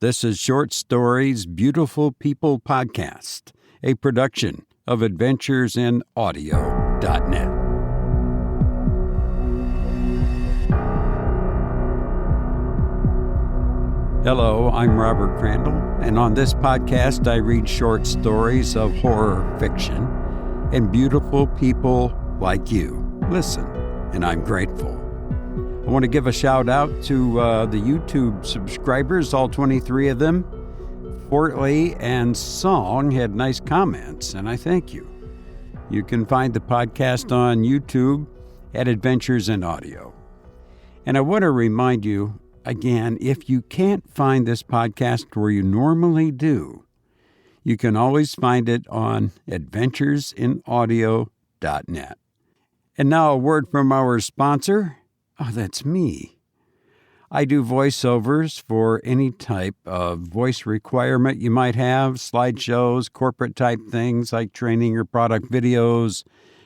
This is Short Stories, Beautiful People Podcast, a production of adventuresinaudio.net. Hello, I'm Robert Crandall, and on this podcast I read short stories of horror fiction, and beautiful people like you listen, and I'm grateful. I want to give a shout out to the YouTube subscribers, all 23 of them. Fortley and Song had nice comments, and I thank you. You can find the podcast on YouTube at Adventures in Audio. And I want to remind you, again, if you can't find this podcast where you normally do, you can always find it on adventuresinaudio.net. And now a word from our sponsor. Oh, that's me. I do voiceovers for any type of voice requirement you might have, slideshows, corporate type things like training or product videos,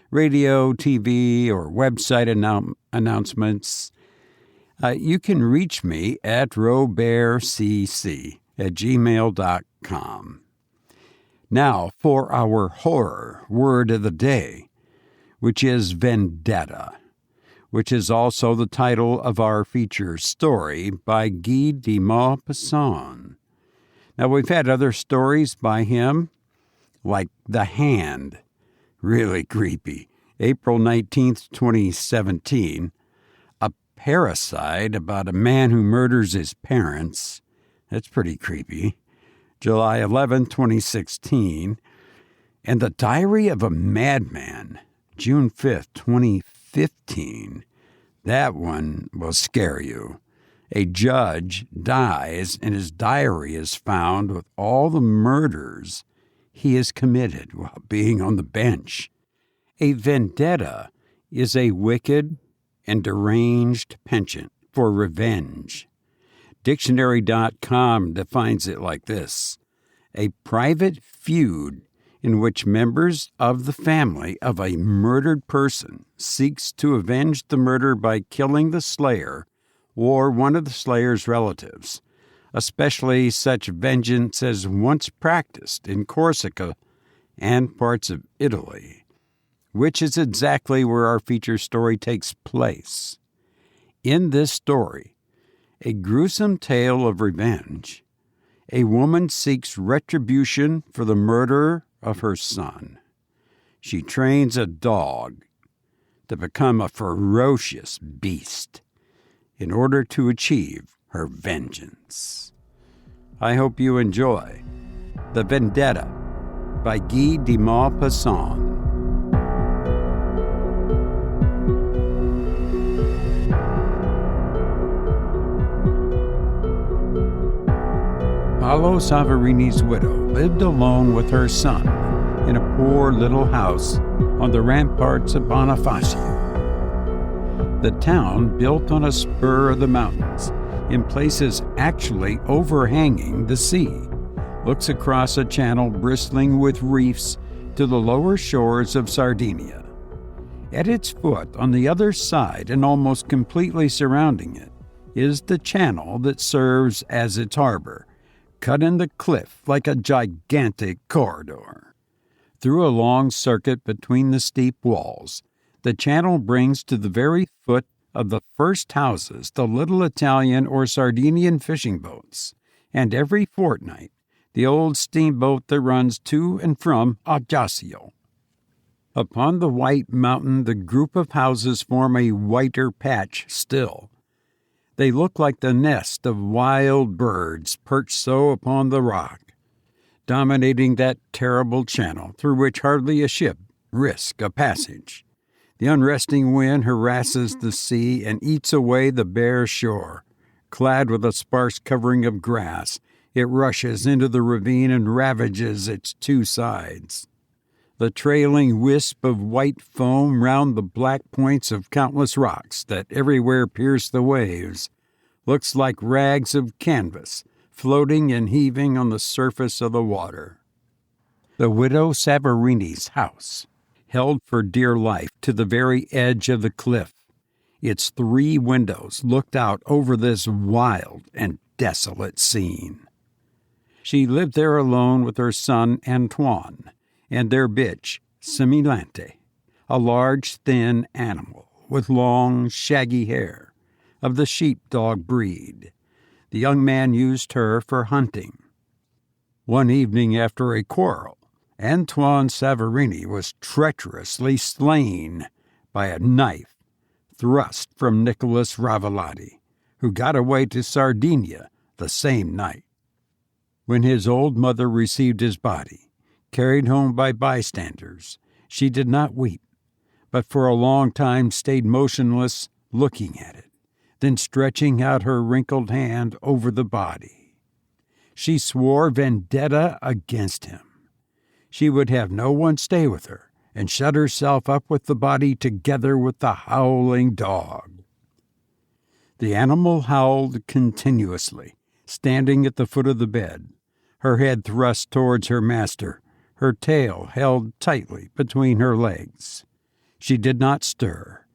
radio, TV, or website announcements. You can reach me at robearcc@gmail.com. Now for our horror word of the day, which is Vendetta, which is also the title of our feature story by Guy de Maupassant. Now, we've had other stories by him, like The Hand, really creepy, April 19th, 2017, A Parasite about a man who murders his parents, that's pretty creepy, July 11th, 2016, and The Diary of a Madman, June 5th, 2015. That one will scare you. A judge dies and his diary is found with all the murders he has committed while being on the bench. A vendetta is a wicked and deranged penchant for revenge. Dictionary.com defines it like this: a private feud in which members of the family of a murdered person seeks to avenge the murder by killing the slayer or one of the slayer's relatives, especially such vengeance as once practiced in Corsica and parts of Italy, which is exactly where our feature story takes place. In this story, a gruesome tale of revenge, a woman seeks retribution for the murder of her son. She trains a dog to become a ferocious beast in order to achieve her vengeance. I hope you enjoy The Vendetta by Guy de Maupassant. Paolo Savarini's widow lived alone with her son in a poor little house on the ramparts of Bonifacio. The town, built on a spur of the mountains, in places actually overhanging the sea, looks across a channel bristling with reefs to the lower shores of Sardinia. At its foot, on the other side and almost completely surrounding it, is the channel that serves as its harbor, cut in the cliff like a gigantic corridor. Through a long circuit between the steep walls, the channel brings to the very foot of the first houses the little Italian or Sardinian fishing boats, and every fortnight the old steamboat that runs to and from Ajaccio. Upon the white mountain the group of houses form a whiter patch still. They look like the nest of wild birds perched so upon the rock, dominating that terrible channel through which hardly a ship risks a passage. The unresting wind harasses the sea and eats away the bare shore. Clad with a sparse covering of grass, it rushes into the ravine and ravages its two sides. The trailing wisp of white foam round the black points of countless rocks that everywhere pierce the waves looks like rags of canvas floating and heaving on the surface of the water. The widow Savarini's house held for dear life to the very edge of the cliff. Its 3 windows looked out over this wild and desolate scene. She lived there alone with her son Antoine and their bitch, Semilante, a large, thin animal with long, shaggy hair of the sheepdog breed. The young man used her for hunting. One evening after a quarrel, Antoine Savarini was treacherously slain by a knife thrust from Nicholas Ravalotti, who got away to Sardinia the same night. When his old mother received his body, carried home by bystanders, she did not weep, but for a long time stayed motionless, looking at it, then stretching out her wrinkled hand over the body. She swore vendetta against him. She would have no one stay with her, and shut herself up with the body together with the howling dog. The animal howled continuously, standing at the foot of the bed, her head thrust towards her master, her tail held tightly between her legs. She did not stir,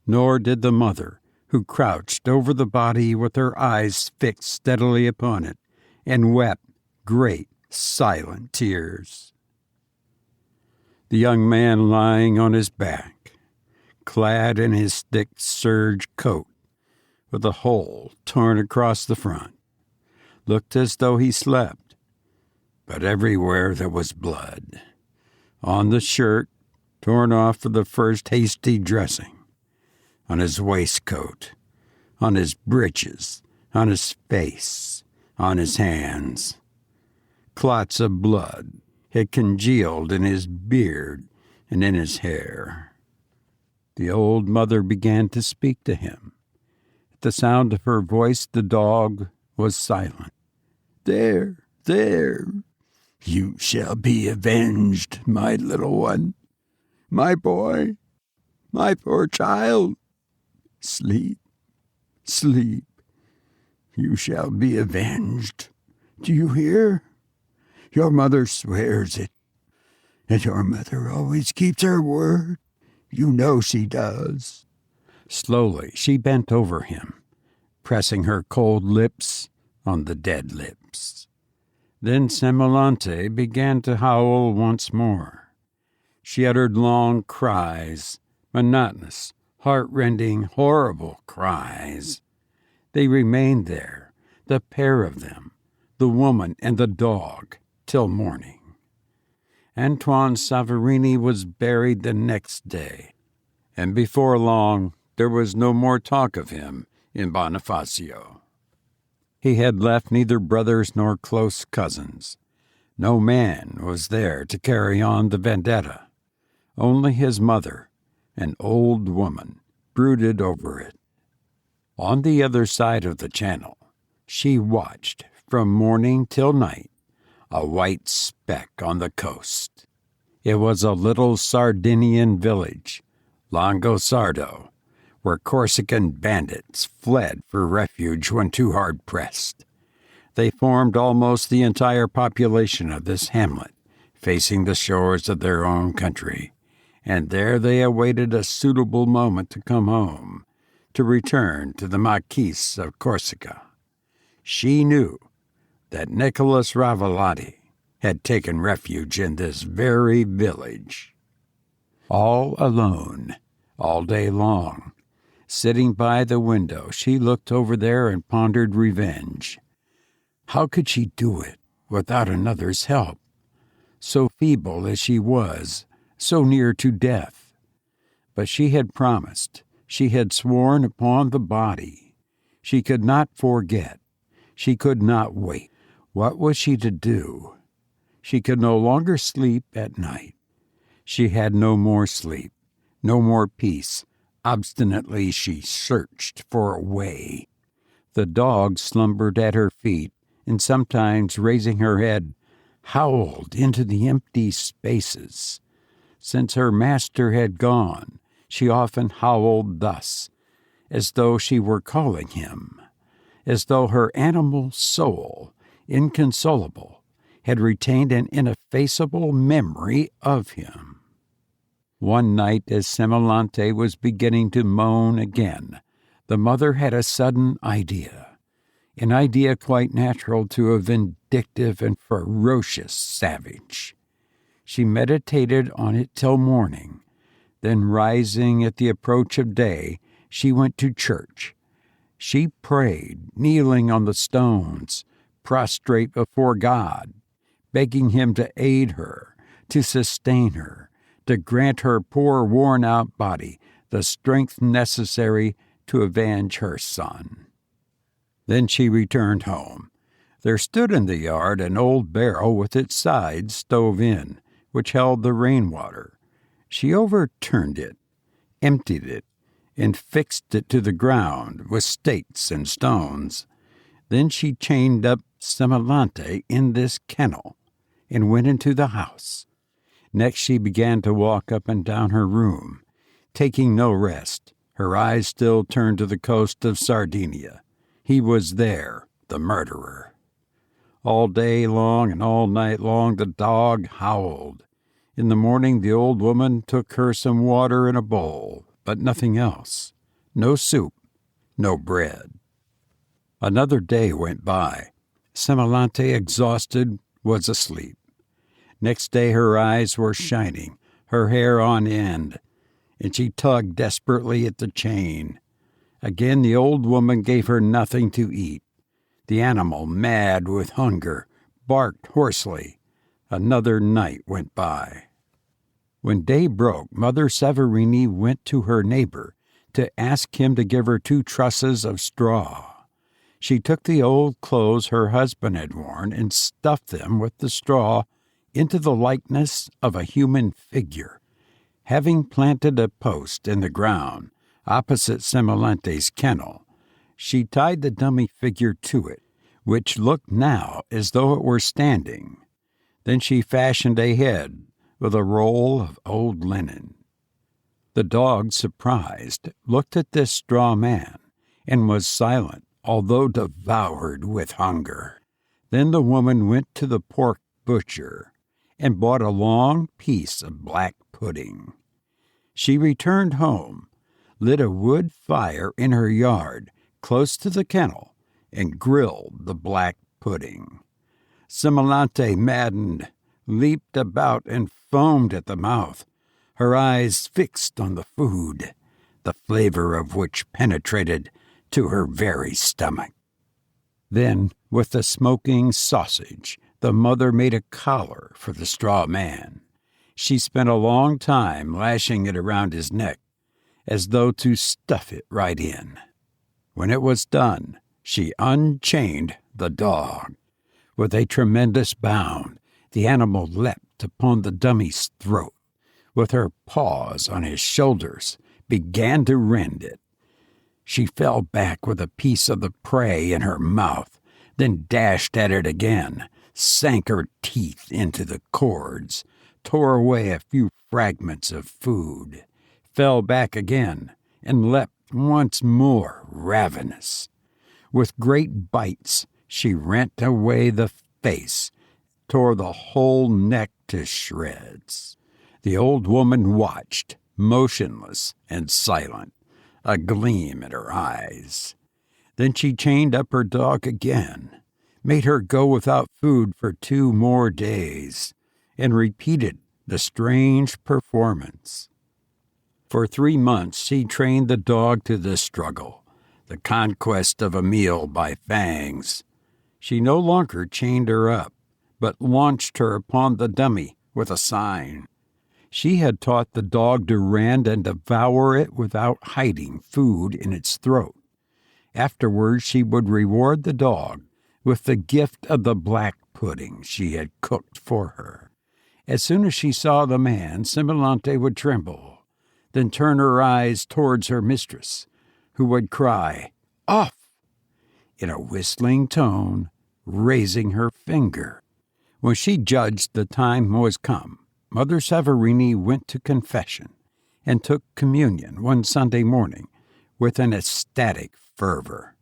nor did the mother, who crouched over the body with her eyes fixed steadily upon it, and wept great, silent tears. The young man lying on his back, clad in his thick serge coat, with a hole torn across the front, looked as though he slept, but everywhere there was blood. On the shirt, torn off for the first hasty dressing, on his waistcoat, on his breeches, on his face, on his hands. Clots of blood had congealed in his beard and in his hair. The old mother began to speak to him. At the sound of her voice, the dog was silent. "There, there, you shall be avenged, my little one, my boy, my poor child. Sleep, sleep, you shall be avenged. Do you hear? Your mother swears it, and your mother always keeps her word. You know she does." Slowly she bent over him, pressing her cold lips on the dead lips. Then Semilante began to howl once more. She uttered long cries, monotonous, heart-rending, horrible cries. They remained there, the pair of them, the woman and the dog, till morning. Antoine Savarini was buried the next day, and before long there was no more talk of him in Bonifacio. He had left neither brothers nor close cousins. No man was there to carry on the vendetta. Only his mother, an old woman, brooded over it. On the other side of the channel, she watched from morning till night, a white speck on the coast. It was a little Sardinian village, Longosardo, where Corsican bandits fled for refuge when too hard pressed. They formed almost the entire population of this hamlet, facing the shores of their own country, and there they awaited a suitable moment to come home, to return to the Marquise of Corsica. She knew that Nicholas Ravalotti had taken refuge in this very village. All alone, all day long, sitting by the window, she looked over there and pondered revenge. How could she do it without another's help? So feeble as she was, so near to death. But she had promised, she had sworn upon the body. She could not forget. She could not wait. What was she to do? She could no longer sleep at night. She had no more sleep, no more peace. Obstinately she searched for a way. The dog slumbered at her feet, and sometimes, raising her head, howled into the empty spaces. Since her master had gone, she often howled thus, as though she were calling him, as though her animal soul, inconsolable, had retained an ineffaceable memory of him. One night, as Semilante was beginning to moan again, the mother had a sudden idea. an idea quite natural to a vindictive and ferocious savage. She meditated on it till morning. Then, rising at the approach of day, she went to church. She prayed, kneeling on the stones, prostrate before God, begging him to aid her, to sustain her, to grant her poor worn-out body the strength necessary to avenge her son. Then she returned home. There stood in the yard an old barrel with its sides stove in, which held the rainwater. She overturned it, emptied it, and fixed it to the ground with stakes and stones. Then she chained up Semilante in this kennel and went into the house. Next she began to walk up and down her room, taking no rest, her eyes still turned to the coast of Sardinia. He was there, the murderer. All day long and all night long the dog howled. In the morning the old woman took her some water in a bowl, but nothing else. No soup, no bread. Another day went by. Semilante, exhausted, was asleep. Next day her eyes were shining, her hair on end, and she tugged desperately at the chain. Again the old woman gave her nothing to eat. The animal, mad with hunger, barked hoarsely. Another night went by. When day broke, Mother Severini went to her neighbor to ask him to give her 2 trusses of straw. She took the old clothes her husband had worn and stuffed them with the straw into the likeness of a human figure. Having planted a post in the ground opposite Semilante's kennel, she tied the dummy figure to it, which looked now as though it were standing. Then she fashioned a head with a roll of old linen. The dog, surprised, looked at this straw man and was silent, although devoured with hunger. Then the woman went to the pork butcher and bought a long piece of black pudding. She returned home, lit a wood fire in her yard close to the kennel, and grilled the black pudding. Semilante, maddened, leaped about and foamed at the mouth, her eyes fixed on the food, the flavor of which penetrated to her very stomach. Then, with the smoking sausage, the mother made a collar for the straw man. She spent a long time lashing it around his neck, as though to stuff it right in. When it was done, she unchained the dog. With a tremendous bound, the animal leapt upon the dummy's throat. With her paws on his shoulders, began to rend it. She fell back with a piece of the prey in her mouth, then dashed at it again, sank her teeth into the cords, tore away a few fragments of food, fell back again, and leapt once more ravenous. With great bites, she rent away the face, tore the whole neck to shreds. The old woman watched, motionless and silent, a gleam in her eyes. Then she chained up her dog again, made her go without food for 2 more days, and repeated the strange performance. For 3 months she trained the dog to the struggle, the conquest of a meal by fangs. She no longer chained her up, but launched her upon the dummy with a sign. She had taught the dog to rend and devour it without hiding food in its throat. Afterwards she would reward the dog with the gift of the black pudding she had cooked for her. As soon as she saw the man, Semilante would tremble, then turn her eyes towards her mistress, who would cry, "Off!" in a whistling tone, raising her finger. When she judged the time was come, Mother Severini went to confession and took communion one Sunday morning with an ecstatic fervor.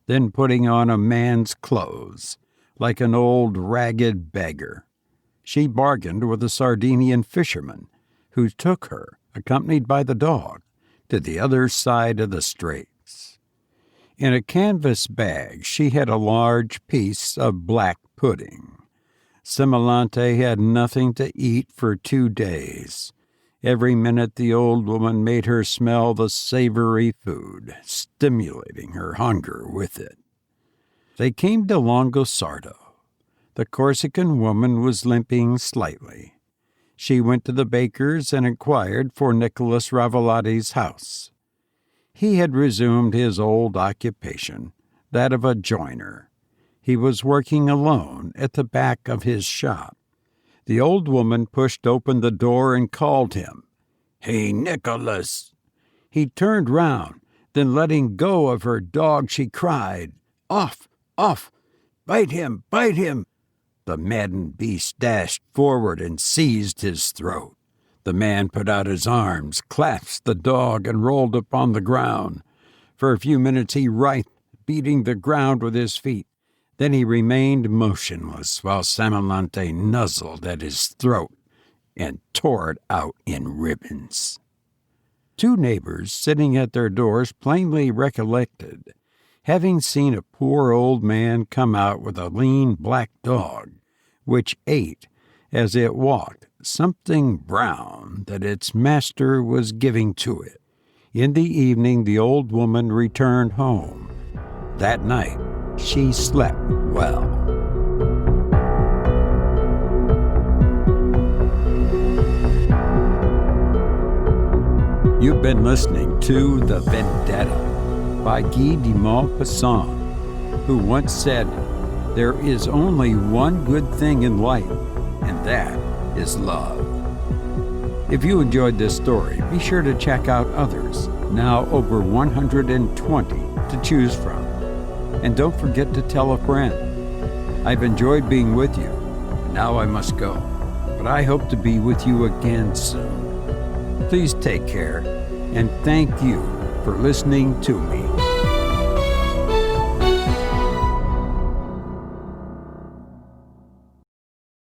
Then, putting on a man's clothes, like an old ragged beggar, she bargained with a Sardinian fisherman, who took her, accompanied by the dog, to the other side of the straits. In a canvas bag, she had a large piece of black pudding. Semolante had nothing to eat for 2 days. Every minute the old woman made her smell the savory food, stimulating her hunger with it. They came to Longosardo. The Corsican woman was limping slightly. She went to the baker's and inquired for Nicholas Ravelati's house. He had resumed his old occupation, that of a joiner. He was working alone at the back of his shop. The old woman pushed open the door and called him. "Hey, Nicholas!" He turned round, then letting go of her dog, she cried, "Off! Off! Bite him! Bite him!" The maddened beast dashed forward and seized his throat. The man put out his arms, clasped the dog, and rolled upon the ground. For a few minutes he writhed, beating the ground with his feet. Then he remained motionless while Semolante nuzzled at his throat and tore it out in ribbons. 2 neighbors sitting at their doors plainly recollected having seen a poor old man come out with a lean black dog, which ate, as it walked, something brown that its master was giving to it. In the evening the old woman returned home. That night she slept well. You've been listening to The Vendetta by Guy de Maupassant, who once said, "There is only one good thing in life, and that is love." If you enjoyed this story, be sure to check out others, now over 120 to choose from. And don't forget to tell a friend. I've enjoyed being with you, and now I must go, but I hope to be with you again soon. Please take care, and thank you for listening to me.